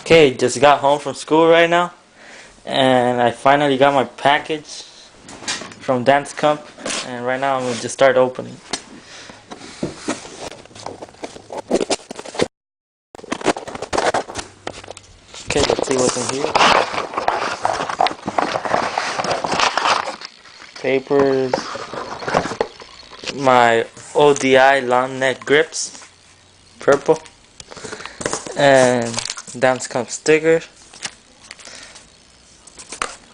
Okay, just got home from school right now, and I finally got my package from Dance Comp, and right now I'm gonna just start opening. Okay, let's see what's in here. Papers, my ODI long neck grips, purple, and Dance Comp stickers.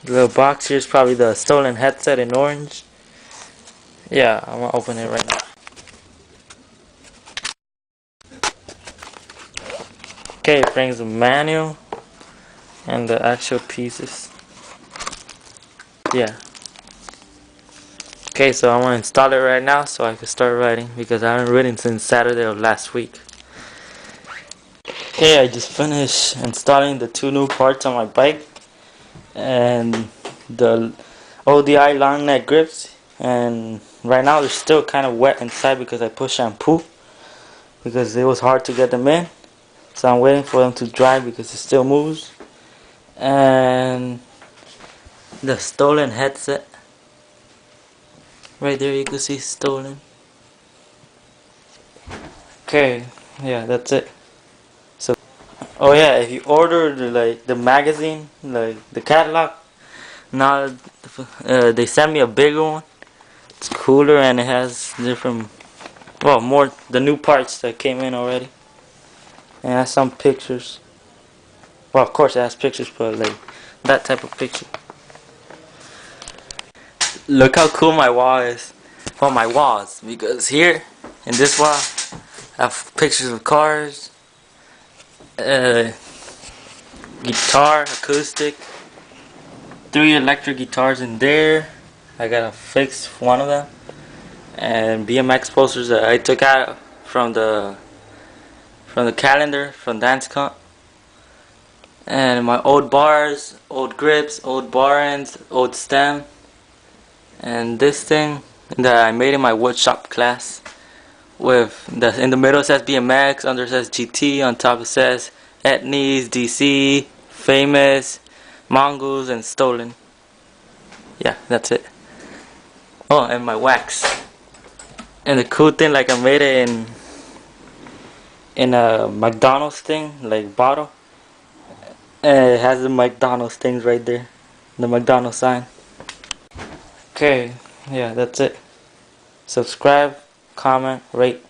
The little box here is probably the stolen headset in orange. Yeah, I'm gonna open it right now. Okay, it brings the manual and the actual pieces. Yeah. Okay, so I want to install it right now so I can start riding because I haven't ridden since Saturday of last week. Okay, I just finished installing the two new parts on my bike and the ODI long neck grips, and right now they're still kind of wet inside because I put shampoo because it was hard to get them in, so I'm waiting for them to dry because it still moves. And the stolen headset right there, you can see stolen. Okay, yeah, that's it. So, oh yeah, if you order the magazine, like the catalog, now they sent me a bigger one. It's cooler and it has different, well, more the new parts that came in already, and it has some pictures. Well, of course it has pictures, but like that type of picture. Look how cool my wall is. Well, my walls, because here in this wall I have pictures of cars, guitar, acoustic, 3 electric guitars in there. I gotta fix one of them, and BMX posters that I took out from the calendar from Dance Comp, and my old bars, old grips, old bar ends, old stem, and this thing that I made in my woodshop class. With in the middle it says BMX, under it says GT, on top it says Etnies, DC, Famous, Mongoose, and Stolen. Yeah, that's it. Oh, and my wax. And the cool thing, like I made it in a McDonald's thing, like bottle. And it has the McDonald's things right there, the McDonald's sign. Okay, yeah, that's it. Subscribe, comment, rate.